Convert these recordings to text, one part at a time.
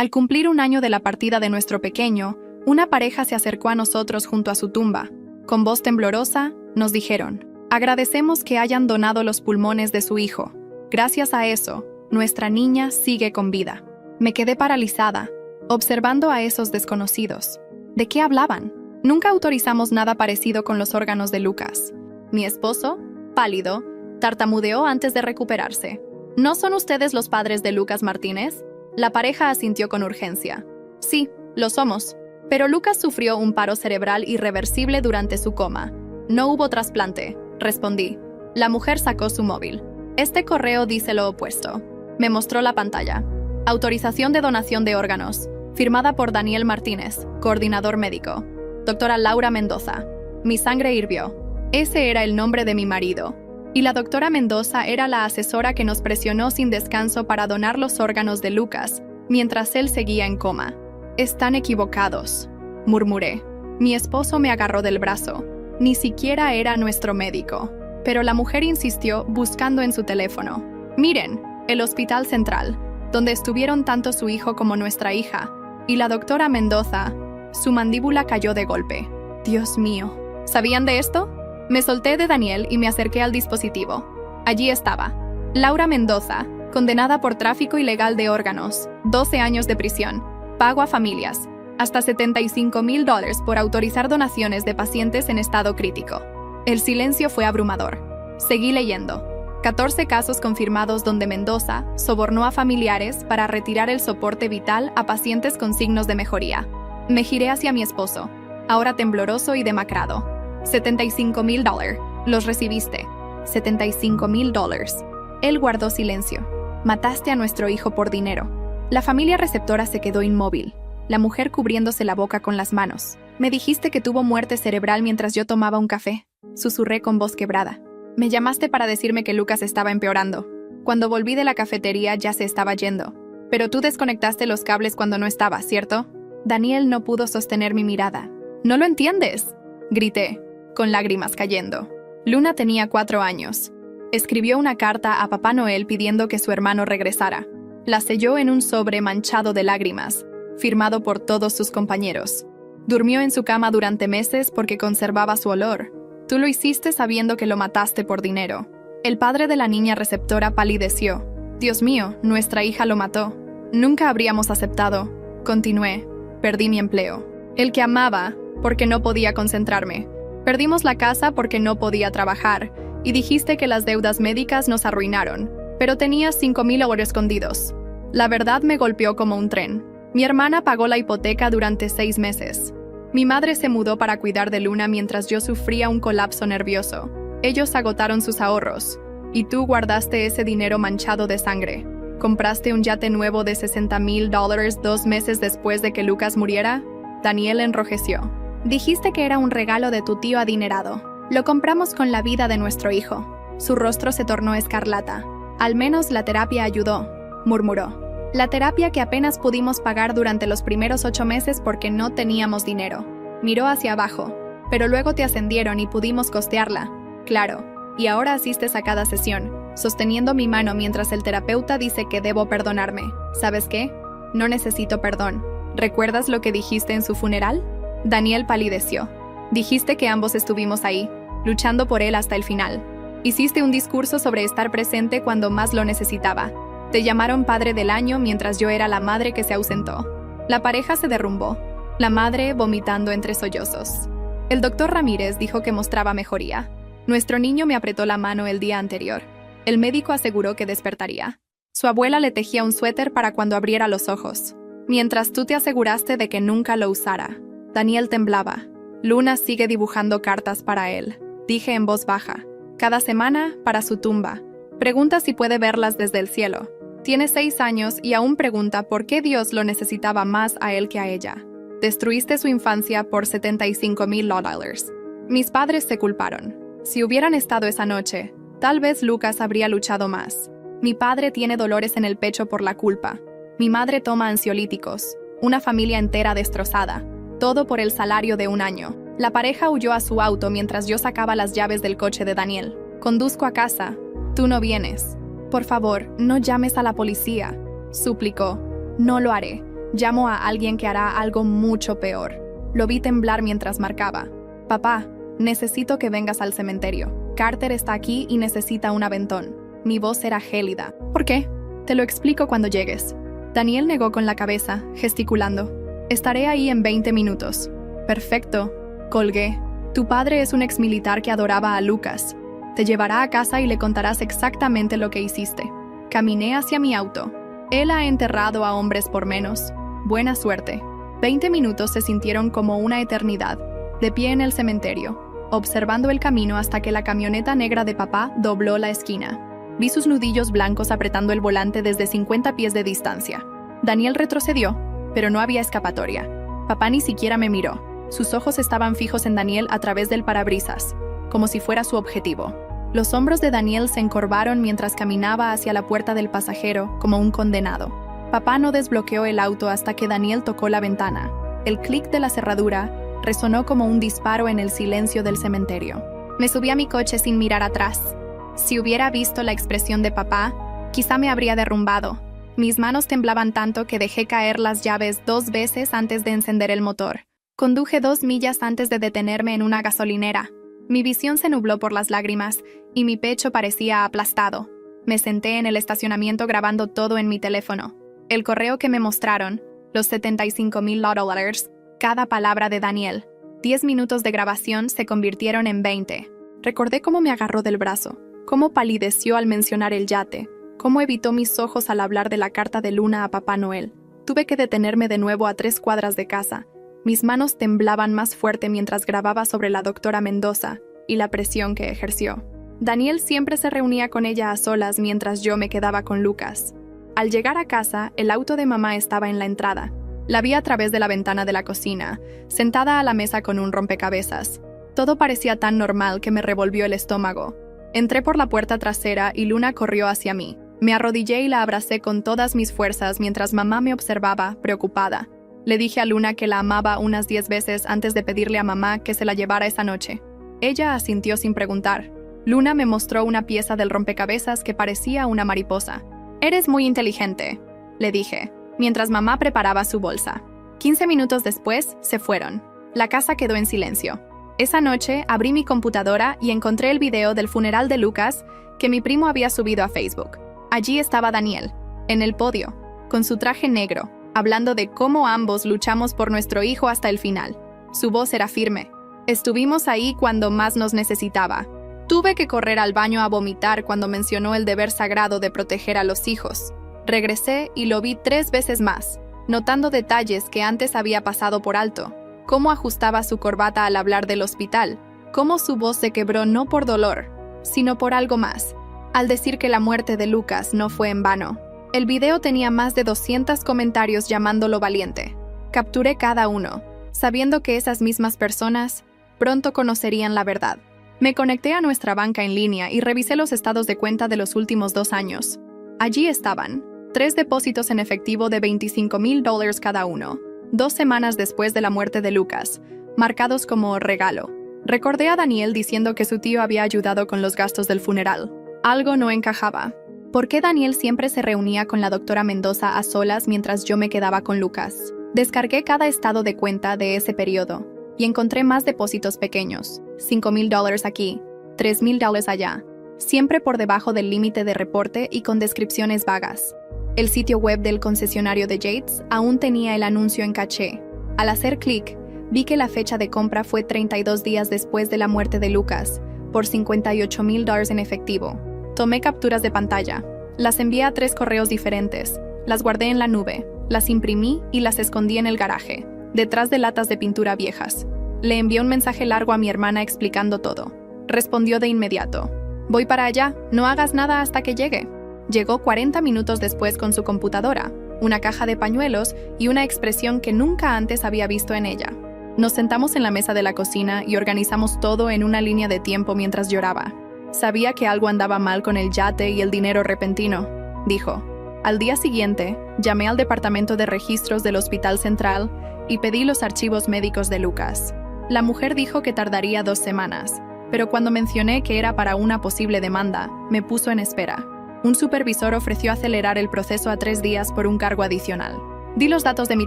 Al cumplir un año de la partida de nuestro pequeño, una pareja se acercó a nosotros junto a su tumba. Con voz temblorosa, nos dijeron: agradecemos que hayan donado los pulmones de su hijo. Gracias a eso, nuestra niña sigue con vida. Me quedé paralizada, observando a esos desconocidos. ¿De qué hablaban? Nunca autorizamos nada parecido con los órganos de Lucas. Mi esposo, pálido, tartamudeó antes de recuperarse. ¿No son ustedes los padres de Lucas Martínez? La pareja asintió con urgencia. Sí, lo somos. Pero Lucas sufrió un paro cerebral irreversible durante su coma. No hubo trasplante, respondí. La mujer sacó su móvil. Este correo dice lo opuesto. Me mostró la pantalla. Autorización de donación de órganos, firmada por Daniel Martínez, coordinador médico. Doctora Laura Mendoza. Mi sangre hirvió. Ese era el nombre de mi marido. Y la doctora Mendoza era la asesora que nos presionó sin descanso para donar los órganos de Lucas, mientras él seguía en coma. Están equivocados, murmuré. Mi esposo me agarró del brazo. Ni siquiera era nuestro médico. Pero la mujer insistió, buscando en su teléfono. Miren, el Hospital Central, donde estuvieron tanto su hijo como nuestra hija. Y la doctora Mendoza. Su mandíbula cayó de golpe. Dios mío. ¿Sabían de esto? Me solté de Daniel y me acerqué al dispositivo. Allí estaba. Laura Mendoza, condenada por tráfico ilegal de órganos, 12 años de prisión, pago a familias, hasta $75,000 por autorizar donaciones de pacientes en estado crítico. El silencio fue abrumador. Seguí leyendo. 14 casos confirmados donde Mendoza sobornó a familiares para retirar el soporte vital a pacientes con signos de mejoría. Me giré hacia mi esposo, ahora tembloroso y demacrado. $75,000. Los recibiste. $75,000. Él guardó silencio. Mataste a nuestro hijo por dinero. La familia receptora se quedó inmóvil, la mujer cubriéndose la boca con las manos. Me dijiste que tuvo muerte cerebral mientras yo tomaba un café. Susurré con voz quebrada. Me llamaste para decirme que Lucas estaba empeorando. Cuando volví de la cafetería ya se estaba yendo. Pero tú desconectaste los cables cuando no estaba, ¿cierto? Daniel no pudo sostener mi mirada. ¿No lo entiendes?, grité, con lágrimas cayendo. Luna tenía 4 años. Escribió una carta a Papá Noel pidiendo que su hermano regresara. La selló en un sobre manchado de lágrimas, firmado por todos sus compañeros. Durmió en su cama durante meses porque conservaba su olor. Tú lo hiciste sabiendo que lo mataste por dinero. El padre de la niña receptora palideció. Dios mío, nuestra hija lo mató. Nunca habríamos aceptado. Continué. Perdí mi empleo. El que amaba, porque no podía concentrarme. Perdimos la casa porque no podía trabajar. Y dijiste que las deudas médicas nos arruinaron. Pero tenías $5,000 escondidos. La verdad me golpeó como un tren. Mi hermana pagó la hipoteca durante 6 meses. Mi madre se mudó para cuidar de Luna mientras yo sufría un colapso nervioso. Ellos agotaron sus ahorros. Y tú guardaste ese dinero manchado de sangre. ¿Compraste un yate nuevo de $60,000 2 meses después de que Lucas muriera? Daniel enrojeció. Dijiste que era un regalo de tu tío adinerado. Lo compramos con la vida de nuestro hijo. Su rostro se tornó escarlata. Al menos la terapia ayudó, murmuró. La terapia que apenas pudimos pagar durante los primeros 8 meses porque no teníamos dinero. Miró hacia abajo, pero luego te ascendieron y pudimos costearla. Claro, y ahora asistes a cada sesión, sosteniendo mi mano mientras el terapeuta dice que debo perdonarme. ¿Sabes qué? No necesito perdón. ¿Recuerdas lo que dijiste en su funeral? Daniel palideció. Dijiste que ambos estuvimos ahí, luchando por él hasta el final. Hiciste un discurso sobre estar presente cuando más lo necesitaba. Te llamaron padre del año mientras yo era la madre que se ausentó. La pareja se derrumbó, la madre vomitando entre sollozos. El doctor Ramírez dijo que mostraba mejoría. Nuestro niño me apretó la mano el día anterior. El médico aseguró que despertaría. Su abuela le tejía un suéter para cuando abriera los ojos, mientras tú te aseguraste de que nunca lo usara. Daniel temblaba. Luna sigue dibujando cartas para él, dije en voz baja. Cada semana, para su tumba. Pregunta si puede verlas desde el cielo. Tiene 6 años y aún pregunta por qué Dios lo necesitaba más a él que a ella. Destruiste su infancia por $75,000. Mis padres se culparon. Si hubieran estado esa noche, tal vez Lucas habría luchado más. Mi padre tiene dolores en el pecho por la culpa. Mi madre toma ansiolíticos. Una familia entera destrozada. Todo por el salario de un año. La pareja huyó a su auto mientras yo sacaba las llaves del coche de Daniel. Conduzco a casa. Tú no vienes. Por favor, no llames a la policía, suplicó. No lo haré. Llamo a alguien que hará algo mucho peor. Lo vi temblar mientras marcaba. Papá, necesito que vengas al cementerio. Carter está aquí y necesita un aventón. Mi voz era gélida. ¿Por qué? Te lo explico cuando llegues. Daniel negó con la cabeza, gesticulando. Estaré ahí en 20 minutos. Perfecto. Colgué. Tu padre es un exmilitar que adoraba a Lucas. Te llevará a casa y le contarás exactamente lo que hiciste. Caminé hacia mi auto. Él ha enterrado a hombres por menos. Buena suerte. 20 minutos se sintieron como una eternidad, de pie en el cementerio, observando el camino hasta que la camioneta negra de papá dobló la esquina. Vi sus nudillos blancos apretando el volante desde 50 pies de distancia. Daniel retrocedió, pero no había escapatoria. Papá ni siquiera me miró. Sus ojos estaban fijos en Daniel a través del parabrisas, como si fuera su objetivo. Los hombros de Daniel se encorvaron mientras caminaba hacia la puerta del pasajero, como un condenado. Papá no desbloqueó el auto hasta que Daniel tocó la ventana. El clic de la cerradura resonó como un disparo en el silencio del cementerio. Me subí a mi coche sin mirar atrás. Si hubiera visto la expresión de papá, quizá me habría derrumbado. Mis manos temblaban tanto que dejé caer las llaves 2 veces antes de encender el motor. Conduje 2 millas antes de detenerme en una gasolinera. Mi visión se nubló por las lágrimas y mi pecho parecía aplastado. Me senté en el estacionamiento grabando todo en mi teléfono. El correo que me mostraron, los 75,000 lotto letters, cada palabra de Daniel. 10 minutos de grabación se convirtieron en 20. Recordé cómo me agarró del brazo, cómo palideció al mencionar el yate, cómo evitó mis ojos al hablar de la carta de Luna a Papá Noel. Tuve que detenerme de nuevo a 3 cuadras de casa. Mis manos temblaban más fuerte mientras grababa sobre la doctora Mendoza y la presión que ejerció. Daniel siempre se reunía con ella a solas mientras yo me quedaba con Lucas. Al llegar a casa, el auto de mamá estaba en la entrada. La vi a través de la ventana de la cocina, sentada a la mesa con un rompecabezas. Todo parecía tan normal que me revolvió el estómago. Entré por la puerta trasera y Luna corrió hacia mí. Me arrodillé y la abracé con todas mis fuerzas mientras mamá me observaba, preocupada. Le dije a Luna que la amaba unas 10 veces antes de pedirle a mamá que se la llevara esa noche. Ella asintió sin preguntar. Luna me mostró una pieza del rompecabezas que parecía una mariposa. «Eres muy inteligente», le dije, mientras mamá preparaba su bolsa. 15 minutos después, se fueron. La casa quedó en silencio. Esa noche, abrí mi computadora y encontré el video del funeral de Lucas que mi primo había subido a Facebook. Allí estaba Daniel, en el podio, con su traje negro, hablando de cómo ambos luchamos por nuestro hijo hasta el final. Su voz era firme. Estuvimos ahí cuando más nos necesitaba. Tuve que correr al baño a vomitar cuando mencionó el deber sagrado de proteger a los hijos. Regresé y lo vi 3 veces más, notando detalles que antes había pasado por alto. Cómo ajustaba su corbata al hablar del hospital. Cómo su voz se quebró no por dolor, sino por algo más, al decir que la muerte de Lucas no fue en vano. El video tenía más de 200 comentarios llamándolo valiente. Capturé cada uno, sabiendo que esas mismas personas pronto conocerían la verdad. Me conecté a nuestra banca en línea y revisé los estados de cuenta de los últimos 2 años. Allí estaban 3 depósitos en efectivo de $25,000 cada uno, 2 semanas después de la muerte de Lucas, marcados como regalo. Recordé a Daniel diciendo que su tío había ayudado con los gastos del funeral. Algo no encajaba. ¿Por qué Daniel siempre se reunía con la doctora Mendoza a solas mientras yo me quedaba con Lucas? Descargué cada estado de cuenta de ese periodo y encontré más depósitos pequeños, $5,000 aquí, $3,000 allá, siempre por debajo del límite de reporte y con descripciones vagas. El sitio web del concesionario de Yates aún tenía el anuncio en caché. Al hacer clic, vi que la fecha de compra fue 32 días después de la muerte de Lucas, por $58,000 en efectivo. Tomé capturas de pantalla. Las envié a 3 correos diferentes. Las guardé en la nube, las imprimí y las escondí en el garaje, detrás de latas de pintura viejas. Le envié un mensaje largo a mi hermana explicando todo. Respondió de inmediato. «Voy para allá, no hagas nada hasta que llegue». Llegó 40 minutos después con su computadora, una caja de pañuelos y una expresión que nunca antes había visto en ella. Nos sentamos en la mesa de la cocina y organizamos todo en una línea de tiempo mientras lloraba. Sabía que algo andaba mal con el yate y el dinero repentino, dijo. Al día siguiente, llamé al departamento de registros del Hospital Central y pedí los archivos médicos de Lucas. La mujer dijo que tardaría 2 semanas, pero cuando mencioné que era para una posible demanda, me puso en espera. Un supervisor ofreció acelerar el proceso a 3 días por un cargo adicional. Di los datos de mi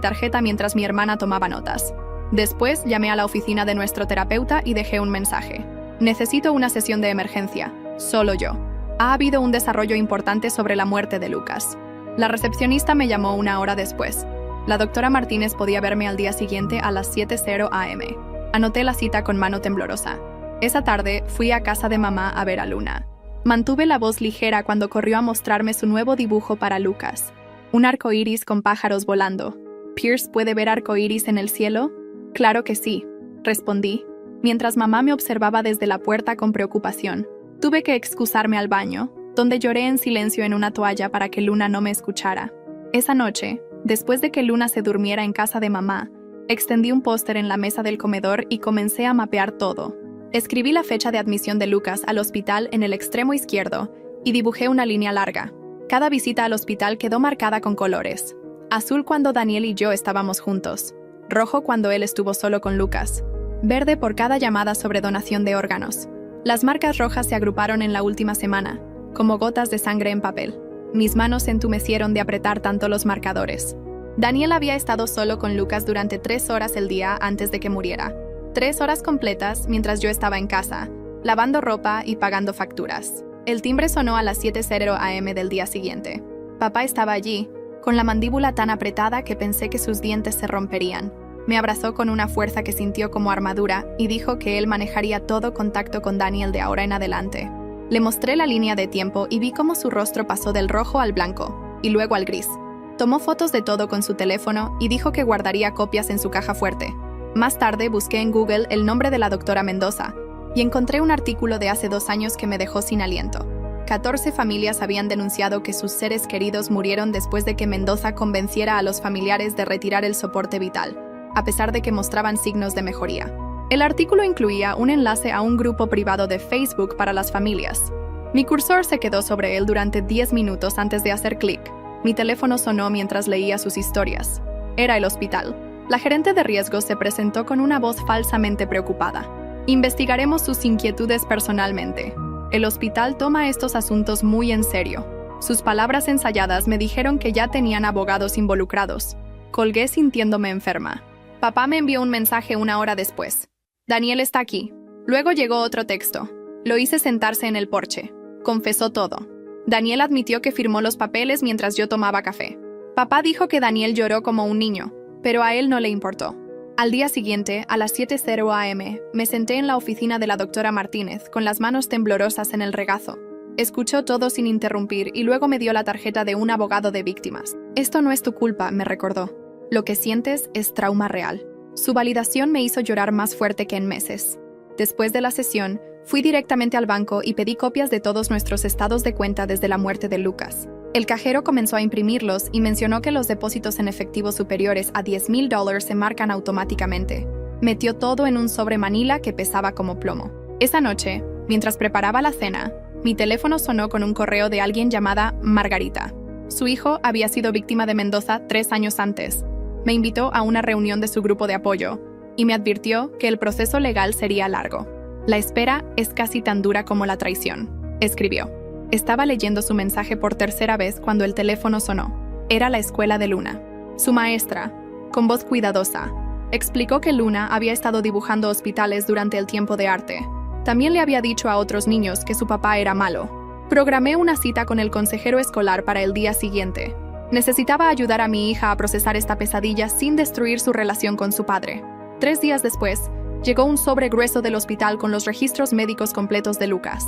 tarjeta mientras mi hermana tomaba notas. Después llamé a la oficina de nuestro terapeuta y dejé un mensaje. Necesito una sesión de emergencia. Solo yo. Ha habido un desarrollo importante sobre la muerte de Lucas. La recepcionista me llamó una hora después. La doctora Martínez podía verme al día siguiente a las 7:00 a.m. Anoté la cita con mano temblorosa. Esa tarde fui a casa de mamá a ver a Luna. Mantuve la voz ligera cuando corrió a mostrarme su nuevo dibujo para Lucas. Un arco iris con pájaros volando. ¿Pierce puede ver arco iris en el cielo? Claro que sí, respondí, mientras mamá me observaba desde la puerta con preocupación. Tuve que excusarme al baño, donde lloré en silencio en una toalla para que Luna no me escuchara. Esa noche, después de que Luna se durmiera en casa de mamá, extendí un póster en la mesa del comedor y comencé a mapear todo. Escribí la fecha de admisión de Lucas al hospital en el extremo izquierdo y dibujé una línea larga. Cada visita al hospital quedó marcada con colores. Azul cuando Daniel y yo estábamos juntos. Rojo cuando él estuvo solo con Lucas. Verde por cada llamada sobre donación de órganos. Las marcas rojas se agruparon en la última semana, como gotas de sangre en papel. Mis manos se entumecieron de apretar tanto los marcadores. Daniel había estado solo con Lucas durante 3 horas el día antes de que muriera. 3 horas completas mientras yo estaba en casa, lavando ropa y pagando facturas. El timbre sonó a las 7:00 a.m. del día siguiente. Papá estaba allí, con la mandíbula tan apretada que pensé que sus dientes se romperían. Me abrazó con una fuerza que sintió como armadura y dijo que él manejaría todo contacto con Daniel de ahora en adelante. Le mostré la línea de tiempo y vi cómo su rostro pasó del rojo al blanco, y luego al gris. Tomó fotos de todo con su teléfono y dijo que guardaría copias en su caja fuerte. Más tarde busqué en Google el nombre de la doctora Mendoza y encontré un artículo de hace 2 años que me dejó sin aliento. 14 familias habían denunciado que sus seres queridos murieron después de que Mendoza convenciera a los familiares de retirar el soporte vital, a pesar de que mostraban signos de mejoría. El artículo incluía un enlace a un grupo privado de Facebook para las familias. Mi cursor se quedó sobre él durante 10 minutos antes de hacer clic. Mi teléfono sonó mientras leía sus historias. Era el hospital. La gerente de riesgos se presentó con una voz falsamente preocupada. Investigaremos sus inquietudes personalmente. El hospital toma estos asuntos muy en serio. Sus palabras ensayadas me dijeron que ya tenían abogados involucrados. Colgué sintiéndome enferma. Papá me envió un mensaje 1 hora después. Daniel está aquí. Luego llegó otro texto. Lo hice sentarse en el porche. Confesó todo. Daniel admitió que firmó los papeles mientras yo tomaba café. Papá dijo que Daniel lloró como un niño, pero a él no le importó. Al día siguiente, a las 7:00 a.m., me senté en la oficina de la doctora Martínez, con las manos temblorosas en el regazo. Escuchó todo sin interrumpir y luego me dio la tarjeta de un abogado de víctimas. Esto no es tu culpa, me recordó. Lo que sientes es trauma real. Su validación me hizo llorar más fuerte que en meses. Después de la sesión, fui directamente al banco y pedí copias de todos nuestros estados de cuenta desde la muerte de Lucas. El cajero comenzó a imprimirlos y mencionó que los depósitos en efectivo superiores a $10,000 se marcan automáticamente. Metió todo en un sobre manila que pesaba como plomo. Esa noche, mientras preparaba la cena, mi teléfono sonó con un correo de alguien llamada Margarita. Su hijo había sido víctima de Mendoza 3 años antes. Me invitó a una reunión de su grupo de apoyo y me advirtió que el proceso legal sería largo. La espera es casi tan dura como la traición, escribió. Estaba leyendo su mensaje por 3ª vez cuando el teléfono sonó. Era la escuela de Luna. Su maestra, con voz cuidadosa, explicó que Luna había estado dibujando hospitales durante el tiempo de arte. También le había dicho a otros niños que su papá era malo. Programé una cita con el consejero escolar para el día siguiente. Necesitaba ayudar a mi hija a procesar esta pesadilla sin destruir su relación con su padre. 3 días después, llegó un sobre grueso del hospital con los registros médicos completos de Lucas.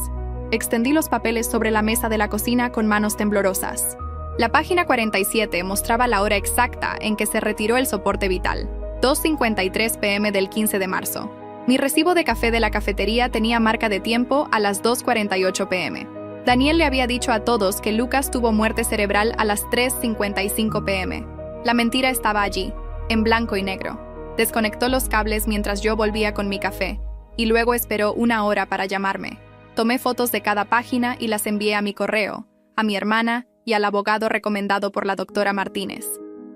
Extendí los papeles sobre la mesa de la cocina con manos temblorosas. La página 47 mostraba la hora exacta en que se retiró el soporte vital, 2:53 p.m. del 15 de marzo. Mi recibo de café de la cafetería tenía marca de tiempo a las 2:48 p.m. Daniel le había dicho a todos que Lucas tuvo muerte cerebral a las 3:55 p.m. La mentira estaba allí, en blanco y negro. Desconectó los cables mientras yo volvía con mi café, y luego esperó 1 hora para llamarme. Tomé fotos de cada página y las envié a mi correo, a mi hermana y al abogado recomendado por la doctora Martínez.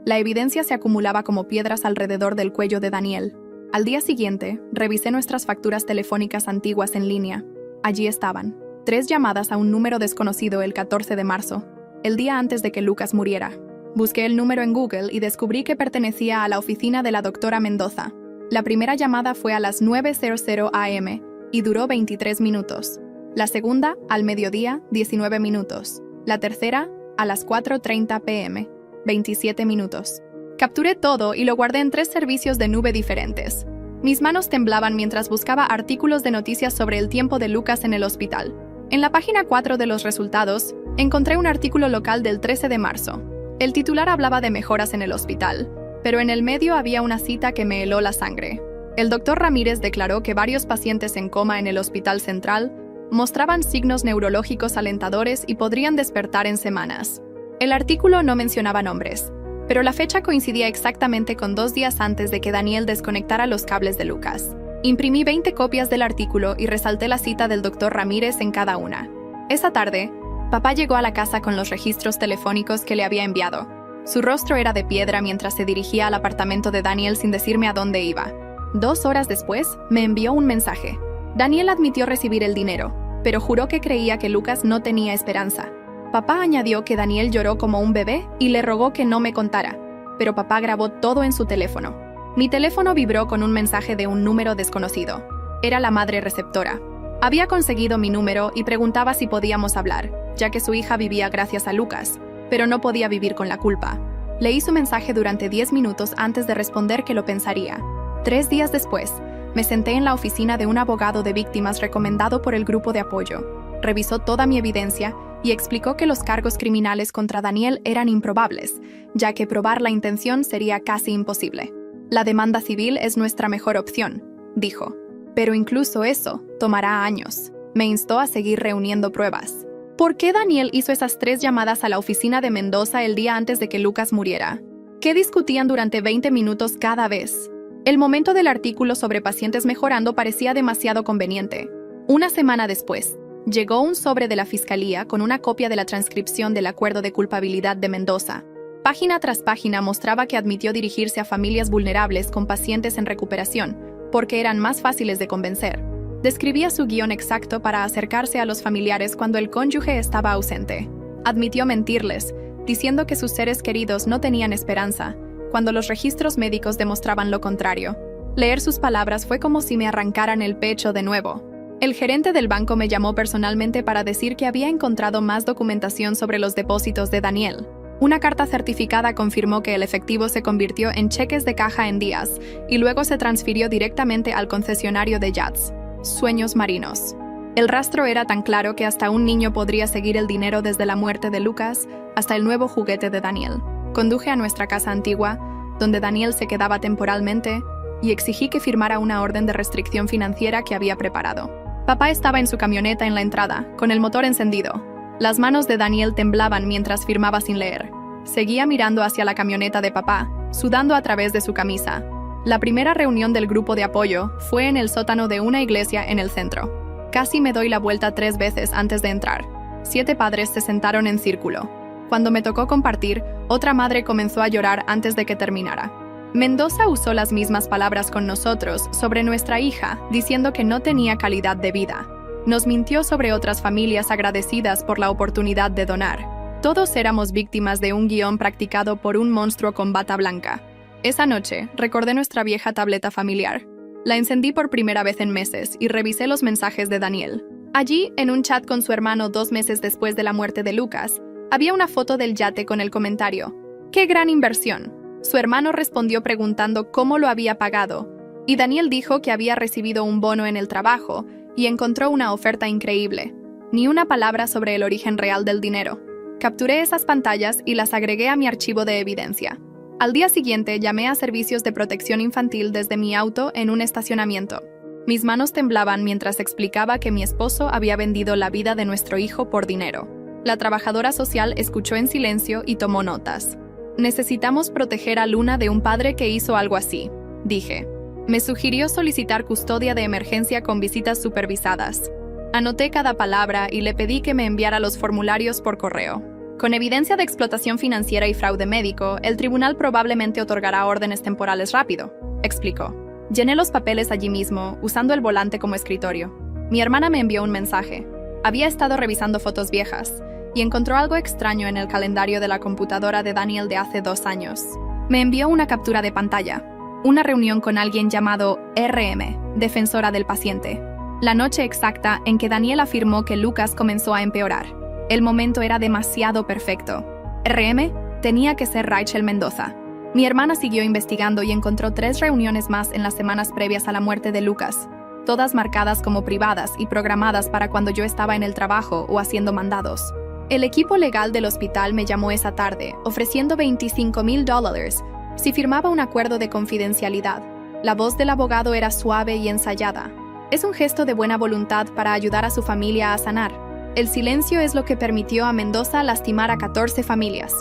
La evidencia se acumulaba como piedras alrededor del cuello de Daniel. Al día siguiente, revisé nuestras facturas telefónicas antiguas en línea. Allí estaban. 3 llamadas a un número desconocido el 14 de marzo, el día antes de que Lucas muriera. Busqué el número en Google y descubrí que pertenecía a la oficina de la doctora Mendoza. La primera llamada fue a las 9:00 am y duró 23 minutos. La segunda, al mediodía, 19 minutos. La tercera, a las 4:30 p.m., 27 minutos. Capturé todo y lo guardé en 3 servicios de nube diferentes. Mis manos temblaban mientras buscaba artículos de noticias sobre el tiempo de Lucas en el hospital. En la página 4 de los resultados, encontré un artículo local del 13 de marzo. El titular hablaba de mejoras en el hospital, pero en el medio había una cita que me heló la sangre. El doctor Ramírez declaró que varios pacientes en coma en el Hospital Central mostraban signos neurológicos alentadores y podrían despertar en semanas. El artículo no mencionaba nombres, pero la fecha coincidía exactamente con 2 días antes de que Daniel desconectara los cables de Lucas. Imprimí 20 copias del artículo y resalté la cita del doctor Ramírez en cada una. Esa tarde, papá llegó a la casa con los registros telefónicos que le había enviado. Su rostro era de piedra mientras se dirigía al apartamento de Daniel sin decirme a dónde iba. 2 horas después, me envió un mensaje. Daniel admitió recibir el dinero, pero juró que creía que Lucas no tenía esperanza. Papá añadió que Daniel lloró como un bebé y le rogó que no me contara, pero papá grabó todo en su teléfono. Mi teléfono vibró con un mensaje de un número desconocido. Era la madre receptora. Había conseguido mi número y preguntaba si podíamos hablar, ya que su hija vivía gracias a Lucas, pero no podía vivir con la culpa. Leí su mensaje durante 10 minutos antes de responder que lo pensaría. 3 días después, me senté en la oficina de un abogado de víctimas recomendado por el grupo de apoyo. Revisó toda mi evidencia y explicó que los cargos criminales contra Daniel eran improbables, ya que probar la intención sería casi imposible. La demanda civil es nuestra mejor opción, dijo. Pero incluso eso tomará años. Me instó a seguir reuniendo pruebas. ¿Por qué Daniel hizo esas 3 llamadas a la oficina de Mendoza el día antes de que Lucas muriera? ¿Qué discutían durante 20 minutos cada vez? El momento del artículo sobre pacientes mejorando parecía demasiado conveniente. Una semana después, llegó un sobre de la Fiscalía con una copia de la transcripción del acuerdo de culpabilidad de Mendoza. Página tras página mostraba que admitió dirigirse a familias vulnerables con pacientes en recuperación, porque eran más fáciles de convencer. Describía su guión exacto para acercarse a los familiares cuando el cónyuge estaba ausente. Admitió mentirles, diciendo que sus seres queridos no tenían esperanza, cuando los registros médicos demostraban lo contrario. Leer sus palabras fue como si me arrancaran el pecho de nuevo. El gerente del banco me llamó personalmente para decir que había encontrado más documentación sobre los depósitos de Daniel. Una carta certificada confirmó que el efectivo se convirtió en cheques de caja en días y luego se transfirió directamente al concesionario de yachts, Sueños Marinos. El rastro era tan claro que hasta un niño podría seguir el dinero desde la muerte de Lucas hasta el nuevo juguete de Daniel. Conduje a nuestra casa antigua, donde Daniel se quedaba temporalmente, y exigí que firmara una orden de restricción financiera que había preparado. Papá estaba en su camioneta en la entrada, con el motor encendido. Las manos de Daniel temblaban mientras firmaba sin leer. Seguía mirando hacia la camioneta de papá, sudando a través de su camisa. La primera reunión del grupo de apoyo fue en el sótano de una iglesia en el centro. Casi me doy la vuelta 3 veces antes de entrar. 7 padres se sentaron en círculo. Cuando me tocó compartir, otra madre comenzó a llorar antes de que terminara. Mendoza usó las mismas palabras con nosotros sobre nuestra hija, diciendo que no tenía calidad de vida. Nos mintió sobre otras familias agradecidas por la oportunidad de donar. Todos éramos víctimas de un guión practicado por un monstruo con bata blanca. Esa noche, recordé nuestra vieja tableta familiar. La encendí por primera vez en meses y revisé los mensajes de Daniel. Allí, en un chat con su hermano 2 meses después de la muerte de Lucas, había una foto del yate con el comentario: ¡qué gran inversión! Su hermano respondió preguntando cómo lo había pagado, y Daniel dijo que había recibido un bono en el trabajo y encontró una oferta increíble. Ni una palabra sobre el origen real del dinero. Capturé esas pantallas y las agregué a mi archivo de evidencia. Al día siguiente llamé a servicios de protección infantil desde mi auto en un estacionamiento. Mis manos temblaban mientras explicaba que mi esposo había vendido la vida de nuestro hijo por dinero. La trabajadora social escuchó en silencio y tomó notas. Necesitamos proteger a Luna de un padre que hizo algo así, dije. Me sugirió solicitar custodia de emergencia con visitas supervisadas. Anoté cada palabra y le pedí que me enviara los formularios por correo. Con evidencia de explotación financiera y fraude médico, el tribunal probablemente otorgará órdenes temporales rápido, explicó. Llené los papeles allí mismo, usando el volante como escritorio. Mi hermana me envió un mensaje. Había estado revisando fotos viejas y encontró algo extraño en el calendario de la computadora de Daniel de hace 2 años. Me envió una captura de pantalla, una reunión con alguien llamado RM, defensora del paciente. La noche exacta en que Daniel afirmó que Lucas comenzó a empeorar. El momento era demasiado perfecto. RM tenía que ser Rachel Mendoza. Mi hermana siguió investigando y encontró 3 reuniones más en las semanas previas a la muerte de Lucas, todas marcadas como privadas y programadas para cuando yo estaba en el trabajo o haciendo mandados. El equipo legal del hospital me llamó esa tarde, ofreciendo $25,000 si firmaba un acuerdo de confidencialidad. La voz del abogado era suave y ensayada. Es un gesto de buena voluntad para ayudar a su familia a sanar. El silencio es lo que permitió a Mendoza lastimar a 14 familias.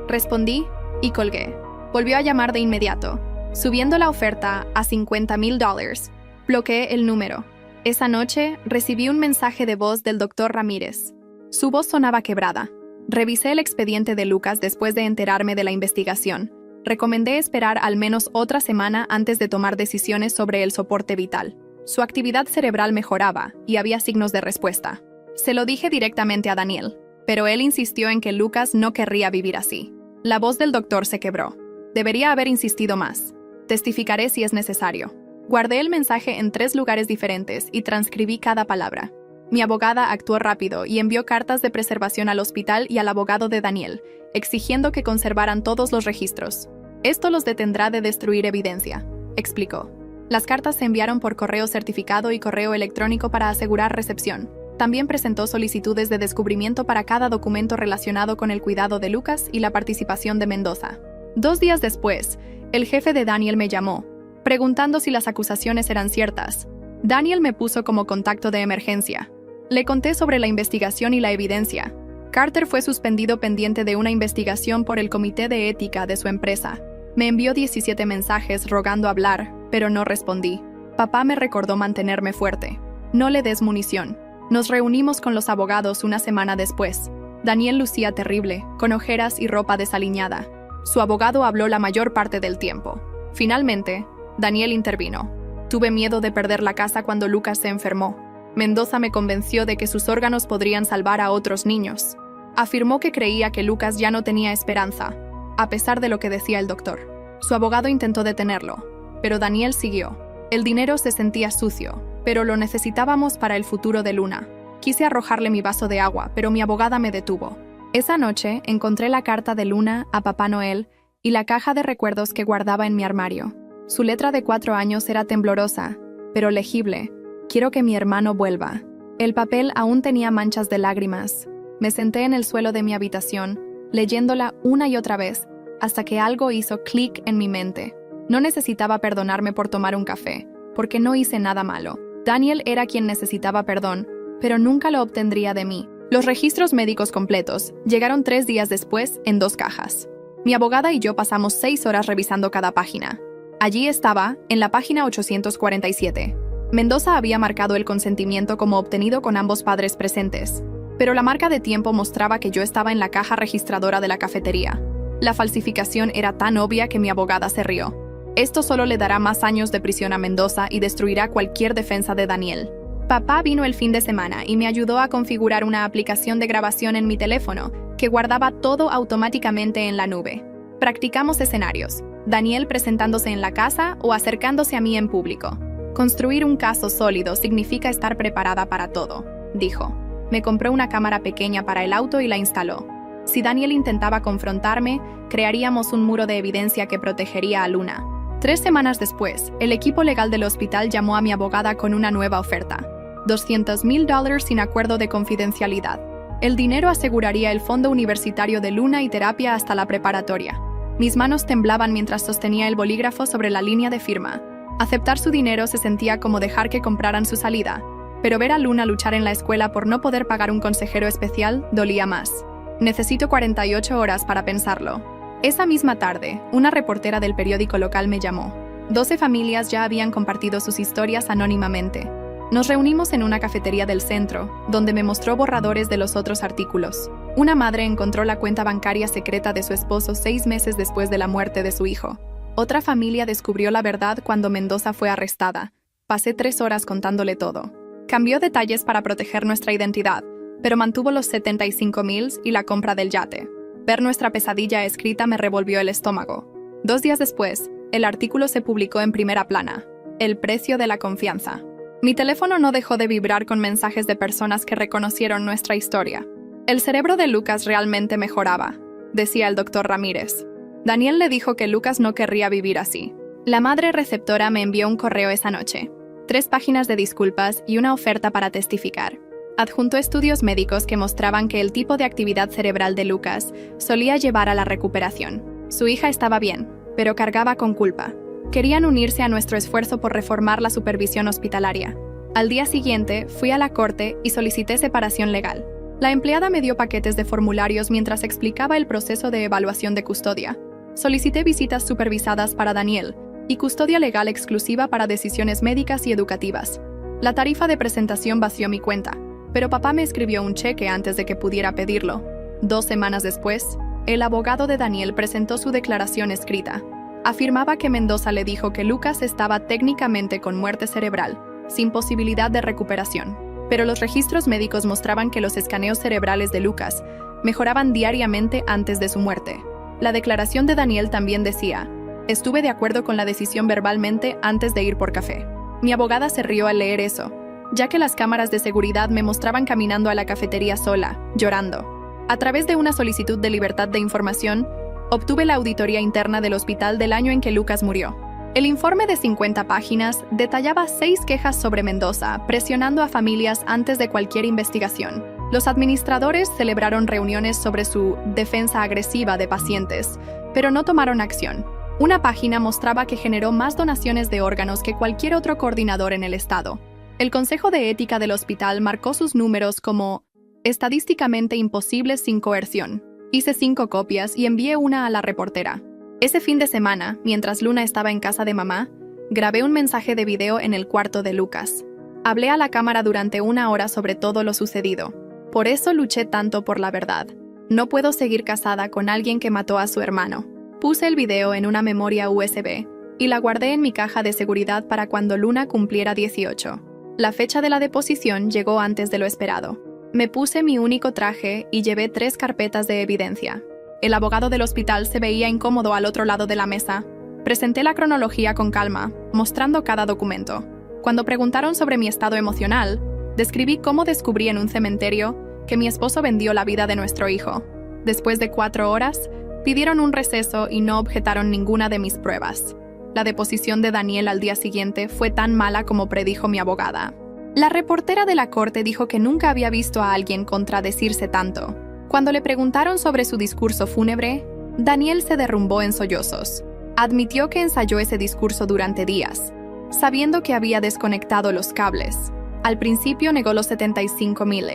Respondí y colgué. Volvió a llamar de inmediato, subiendo la oferta a $50,000. Bloqueé el número. Esa noche recibí un mensaje de voz del Dr. Ramírez. Su voz sonaba quebrada. Revisé el expediente de Lucas después de enterarme de la investigación. Recomendé esperar al menos otra semana antes de tomar decisiones sobre el soporte vital. Su actividad cerebral mejoraba y había signos de respuesta. Se lo dije directamente a Daniel, pero él insistió en que Lucas no querría vivir así. La voz del doctor se quebró. Debería haber insistido más. Testificaré si es necesario. Guardé el mensaje en 3 lugares diferentes y transcribí cada palabra. Mi abogada actuó rápido y envió cartas de preservación al hospital y al abogado de Daniel, exigiendo que conservaran todos los registros. Esto los detendrá de destruir evidencia, explicó. Las cartas se enviaron por correo certificado y correo electrónico para asegurar recepción. También presentó solicitudes de descubrimiento para cada documento relacionado con el cuidado de Lucas y la participación de Mendoza. 2 días después, el jefe de Daniel me llamó, preguntando si las acusaciones eran ciertas. Daniel me puso como contacto de emergencia. Le conté sobre la investigación y la evidencia. Carter fue suspendido pendiente de una investigación por el comité de ética de su empresa. Me envió 17 mensajes rogando hablar, pero no respondí. Papá me recordó mantenerme fuerte. No le des munición. Nos reunimos con los abogados una semana después. Daniel lucía terrible, con ojeras y ropa desaliñada. Su abogado habló la mayor parte del tiempo. Finalmente, Daniel intervino. Tuve miedo de perder la casa cuando Lucas se enfermó. Mendoza me convenció de que sus órganos podrían salvar a otros niños. Afirmó que creía que Lucas ya no tenía esperanza, a pesar de lo que decía el doctor. Su abogado intentó detenerlo, pero Daniel siguió. El dinero se sentía sucio, pero lo necesitábamos para el futuro de Luna. Quise arrojarle mi vaso de agua, pero mi abogada me detuvo. Esa noche encontré la carta de Luna a Papá Noel y la caja de recuerdos que guardaba en mi armario. Su letra de 4 años era temblorosa, pero legible. Quiero que mi hermano vuelva. El papel aún tenía manchas de lágrimas. Me senté en el suelo de mi habitación, leyéndola una y otra vez, hasta que algo hizo clic en mi mente. No necesitaba perdonarme por tomar un café, porque no hice nada malo. Daniel era quien necesitaba perdón, pero nunca lo obtendría de mí. Los registros médicos completos llegaron 3 días después en 2 cajas. Mi abogada y yo pasamos 6 horas revisando cada página. Allí estaba, en la página 847. Mendoza había marcado el consentimiento como obtenido con ambos padres presentes, pero la marca de tiempo mostraba que yo estaba en la caja registradora de la cafetería. La falsificación era tan obvia que mi abogada se rió. Esto solo le dará más años de prisión a Mendoza y destruirá cualquier defensa de Daniel. Papá vino el fin de semana y me ayudó a configurar una aplicación de grabación en mi teléfono que guardaba todo automáticamente en la nube. Practicamos escenarios, Daniel presentándose en la casa o acercándose a mí en público. Construir un caso sólido significa estar preparada para todo, dijo. Me compró una cámara pequeña para el auto y la instaló. Si Daniel intentaba confrontarme, crearíamos un muro de evidencia que protegería a Luna. 3 semanas después, el equipo legal del hospital llamó a mi abogada con una nueva oferta. $200,000 sin acuerdo de confidencialidad. El dinero aseguraría el fondo universitario de Luna y terapia hasta la preparatoria. Mis manos temblaban mientras sostenía el bolígrafo sobre la línea de firma. Aceptar su dinero se sentía como dejar que compraran su salida, pero ver a Luna luchar en la escuela por no poder pagar un consejero especial dolía más. Necesito 48 horas para pensarlo. Esa misma tarde, una reportera del periódico local me llamó. 12 familias ya habían compartido sus historias anónimamente. Nos reunimos en una cafetería del centro, donde me mostró borradores de los otros artículos. Una madre encontró la cuenta bancaria secreta de su esposo 6 meses después de la muerte de su hijo. Otra familia descubrió la verdad cuando Mendoza fue arrestada. Pasé 3 horas contándole todo. Cambió detalles para proteger nuestra identidad, pero mantuvo los 75,000 y la compra del yate. Ver nuestra pesadilla escrita me revolvió el estómago. 2 días después, el artículo se publicó en primera plana. El precio de la confianza. Mi teléfono no dejó de vibrar con mensajes de personas que reconocieron nuestra historia. El cerebro de Lucas realmente mejoraba, decía el doctor Ramírez. Daniel le dijo que Lucas no querría vivir así. La madre receptora me envió un correo esa noche. 3 páginas de disculpas y una oferta para testificar. Adjuntó estudios médicos que mostraban que el tipo de actividad cerebral de Lucas solía llevar a la recuperación. Su hija estaba bien, pero cargaba con culpa. Querían unirse a nuestro esfuerzo por reformar la supervisión hospitalaria. Al día siguiente, fui a la corte y solicité separación legal. La empleada me dio paquetes de formularios mientras explicaba el proceso de evaluación de custodia. Solicité visitas supervisadas para Daniel y custodia legal exclusiva para decisiones médicas y educativas. La tarifa de presentación vació mi cuenta, pero papá me escribió un cheque antes de que pudiera pedirlo. 2 semanas después, el abogado de Daniel presentó su declaración escrita. Afirmaba que Mendoza le dijo que Lucas estaba técnicamente con muerte cerebral, sin posibilidad de recuperación, pero los registros médicos mostraban que los escaneos cerebrales de Lucas mejoraban diariamente antes de su muerte. La declaración de Daniel también decía: estuve de acuerdo con la decisión verbalmente antes de ir por café. Mi abogada se rió al leer eso, ya que las cámaras de seguridad me mostraban caminando a la cafetería sola, llorando. A través de una solicitud de libertad de información, obtuve la auditoría interna del hospital del año en que Lucas murió. El informe de 50 páginas detallaba 6 quejas sobre Mendoza, presionando a familias antes de cualquier investigación. Los administradores celebraron reuniones sobre su defensa agresiva de pacientes, pero no tomaron acción. Una página mostraba que generó más donaciones de órganos que cualquier otro coordinador en el estado. El Consejo de Ética del hospital marcó sus números como estadísticamente imposibles sin coerción. Hice 5 copias y envié una a la reportera. Ese fin de semana, mientras Luna estaba en casa de mamá, grabé un mensaje de video en el cuarto de Lucas. Hablé a la cámara durante 1 hora sobre todo lo sucedido. Por eso luché tanto por la verdad. No puedo seguir casada con alguien que mató a su hermano. Puse el video en una memoria USB y la guardé en mi caja de seguridad para cuando Luna cumpliera 18. La fecha de la deposición llegó antes de lo esperado. Me puse mi único traje y llevé 3 carpetas de evidencia. El abogado del hospital se veía incómodo al otro lado de la mesa. Presenté la cronología con calma, mostrando cada documento. Cuando preguntaron sobre mi estado emocional, describí cómo descubrí en un cementerio que mi esposo vendió la vida de nuestro hijo. Después de 4 horas, pidieron un receso y no objetaron ninguna de mis pruebas. La deposición de Daniel al día siguiente fue tan mala como predijo mi abogada. La reportera de la corte dijo que nunca había visto a alguien contradecirse tanto. Cuando le preguntaron sobre su discurso fúnebre, Daniel se derrumbó en sollozos. Admitió que ensayó ese discurso durante días, sabiendo que había desconectado los cables. Al principio negó los 75,000,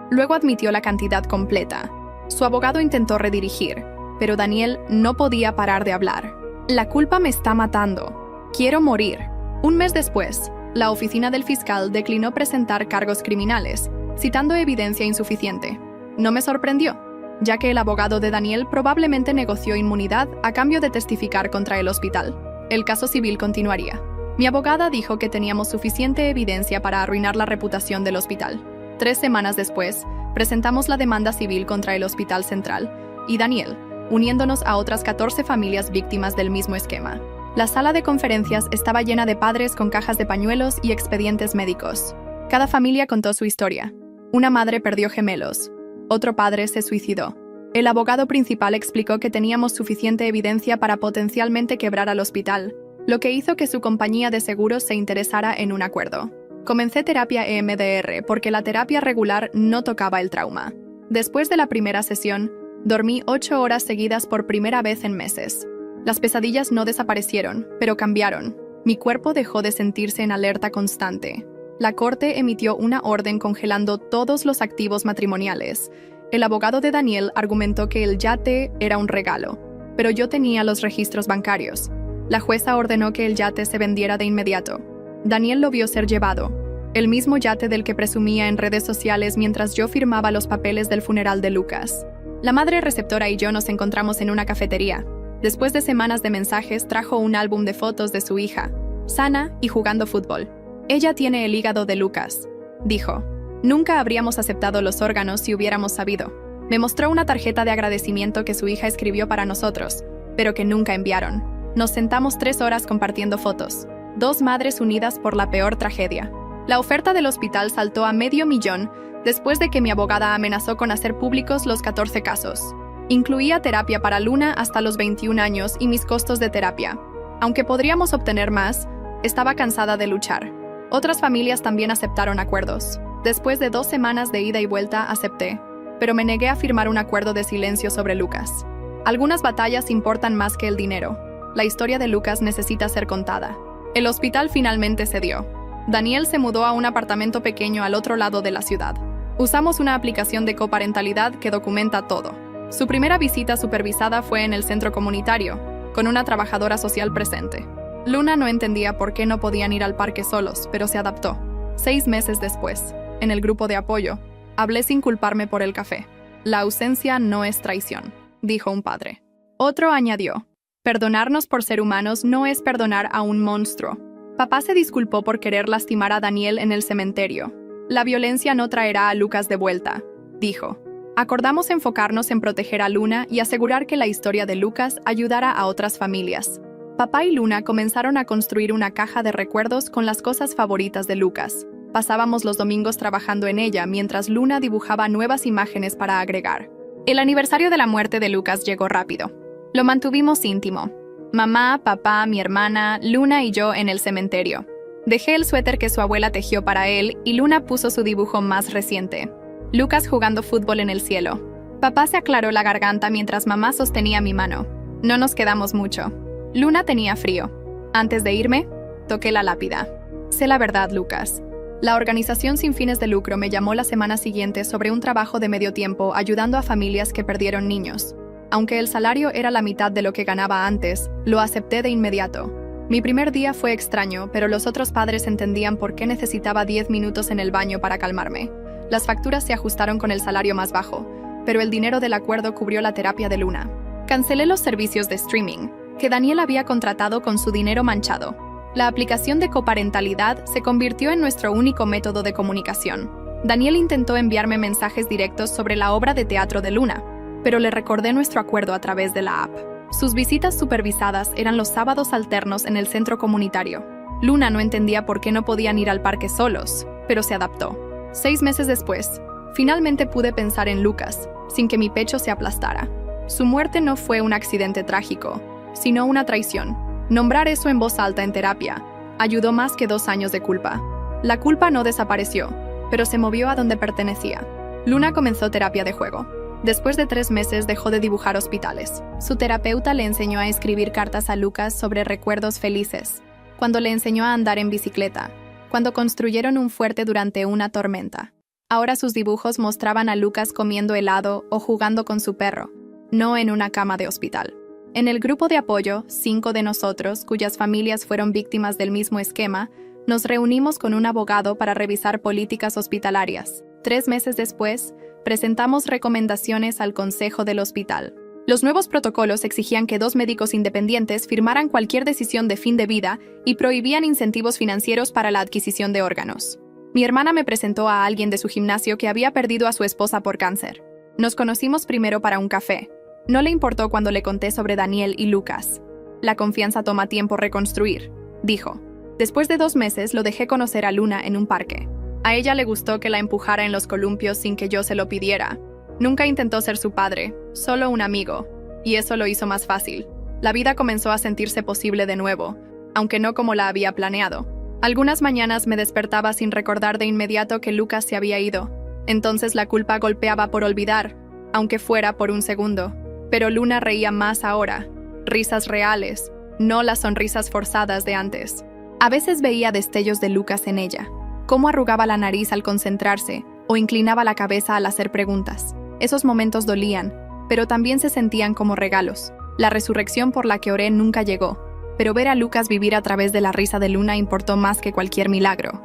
luego admitió la cantidad completa. Su abogado intentó redirigir, pero Daniel no podía parar de hablar. La culpa me está matando. Quiero morir. Un mes después, la oficina del fiscal declinó presentar cargos criminales, citando evidencia insuficiente. No me sorprendió, ya que el abogado de Daniel probablemente negoció inmunidad a cambio de testificar contra el hospital. El caso civil continuaría. Mi abogada dijo que teníamos suficiente evidencia para arruinar la reputación del hospital. 3 semanas después, presentamos la demanda civil contra el Hospital Central y Daniel, uniéndonos a otras 14 familias víctimas del mismo esquema. La sala de conferencias estaba llena de padres con cajas de pañuelos y expedientes médicos. Cada familia contó su historia. Una madre perdió gemelos. Otro padre se suicidó. El abogado principal explicó que teníamos suficiente evidencia para potencialmente quebrar al hospital, lo que hizo que su compañía de seguros se interesara en un acuerdo. Comencé terapia EMDR porque la terapia regular no tocaba el trauma. Después de la primera sesión, dormí 8 horas seguidas por primera vez en meses. Las pesadillas no desaparecieron, pero cambiaron. Mi cuerpo dejó de sentirse en alerta constante. La corte emitió una orden congelando todos los activos matrimoniales. El abogado de Daniel argumentó que el yate era un regalo, pero yo tenía los registros bancarios. La jueza ordenó que el yate se vendiera de inmediato. Daniel lo vio ser llevado, el mismo yate del que presumía en redes sociales mientras yo firmaba los papeles del funeral de Lucas. La madre receptora y yo nos encontramos en una cafetería. Después de semanas de mensajes, trajo un álbum de fotos de su hija, sana y jugando fútbol. Ella tiene el hígado de Lucas, dijo. Nunca habríamos aceptado los órganos si hubiéramos sabido. Me mostró una tarjeta de agradecimiento que su hija escribió para nosotros, pero que nunca enviaron. Nos sentamos 3 horas compartiendo fotos. 2 madres unidas por la peor tragedia. La oferta del hospital saltó a $500,000 después de que mi abogada amenazó con hacer públicos los 14 casos. Incluía terapia para Luna hasta los 21 años y mis costos de terapia. Aunque podríamos obtener más, estaba cansada de luchar. Otras familias también aceptaron acuerdos. Después de 2 semanas de ida y vuelta, acepté, pero me negué a firmar un acuerdo de silencio sobre Lucas. Algunas batallas importan más que el dinero. La historia de Lucas necesita ser contada. El hospital finalmente cedió. Daniel se mudó a un apartamento pequeño al otro lado de la ciudad. Usamos una aplicación de coparentalidad que documenta todo. Su primera visita supervisada fue en el centro comunitario, con una trabajadora social presente. Luna no entendía por qué no podían ir al parque solos, pero se adaptó. 6 meses después, en el grupo de apoyo, hablé sin culparme por el café. La ausencia no es traición, dijo un padre. Otro añadió, perdonarnos por ser humanos no es perdonar a un monstruo. Papá se disculpó por querer lastimar a Daniel en el cementerio. La violencia no traerá a Lucas de vuelta, dijo. Acordamos enfocarnos en proteger a Luna y asegurar que la historia de Lucas ayudara a otras familias. Papá y Luna comenzaron a construir una caja de recuerdos con las cosas favoritas de Lucas. Pasábamos los domingos trabajando en ella mientras Luna dibujaba nuevas imágenes para agregar. El aniversario de la muerte de Lucas llegó rápido. Lo mantuvimos íntimo. Mamá, papá, mi hermana, Luna y yo en el cementerio. Dejé el suéter que su abuela tejió para él y Luna puso su dibujo más reciente. Lucas jugando fútbol en el cielo. Papá se aclaró la garganta mientras mamá sostenía mi mano. No nos quedamos mucho. Luna tenía frío. Antes de irme, toqué la lápida. Sé la verdad, Lucas. La organización sin fines de lucro me llamó la semana siguiente sobre un trabajo de medio tiempo ayudando a familias que perdieron niños. Aunque el salario era la mitad de lo que ganaba antes, lo acepté de inmediato. Mi primer día fue extraño, pero los otros padres entendían por qué necesitaba 10 minutos en el baño para calmarme. Las facturas se ajustaron con el salario más bajo, pero el dinero del acuerdo cubrió la terapia de Luna. Cancelé los servicios de streaming, que Daniel había contratado con su dinero manchado. La aplicación de coparentalidad se convirtió en nuestro único método de comunicación. Daniel intentó enviarme mensajes directos sobre la obra de teatro de Luna, pero le recordé nuestro acuerdo a través de la app. Sus visitas supervisadas eran los sábados alternos en el centro comunitario. Luna no entendía por qué no podían ir al parque solos, pero se adaptó. 6 meses después, finalmente pude pensar en Lucas, sin que mi pecho se aplastara. Su muerte no fue un accidente trágico, sino una traición. Nombrar eso en voz alta en terapia ayudó más que 2 años de culpa. La culpa no desapareció, pero se movió a donde pertenecía. Luna comenzó terapia de juego. Después de 3 meses dejó de dibujar hospitales. Su terapeuta le enseñó a escribir cartas a Lucas sobre recuerdos felices, cuando le enseñó a andar en bicicleta, cuando construyeron un fuerte durante una tormenta. Ahora sus dibujos mostraban a Lucas comiendo helado o jugando con su perro, no en una cama de hospital. En el grupo de apoyo, 5 de nosotros, cuyas familias fueron víctimas del mismo esquema, nos reunimos con un abogado para revisar políticas hospitalarias. 3 meses después, presentamos recomendaciones al Consejo del Hospital. Los nuevos protocolos exigían que 2 médicos independientes firmaran cualquier decisión de fin de vida y prohibían incentivos financieros para la adquisición de órganos. Mi hermana me presentó a alguien de su gimnasio que había perdido a su esposa por cáncer. Nos conocimos primero para un café. No le importó cuando le conté sobre Daniel y Lucas. La confianza toma tiempo reconstruir, dijo. Después de 2 meses lo dejé conocer a Luna en un parque. A ella le gustó que la empujara en los columpios sin que yo se lo pidiera. Nunca intentó ser su padre, solo un amigo, y eso lo hizo más fácil. La vida comenzó a sentirse posible de nuevo, aunque no como la había planeado. Algunas mañanas me despertaba sin recordar de inmediato que Lucas se había ido. Entonces la culpa golpeaba por olvidar, aunque fuera por un segundo. Pero Luna reía más ahora, risas reales, no las sonrisas forzadas de antes. A veces veía destellos de Lucas en ella, cómo arrugaba la nariz al concentrarse o inclinaba la cabeza al hacer preguntas. Esos momentos dolían, pero también se sentían como regalos. La resurrección por la que oré nunca llegó, pero ver a Lucas vivir a través de la risa de Luna importó más que cualquier milagro.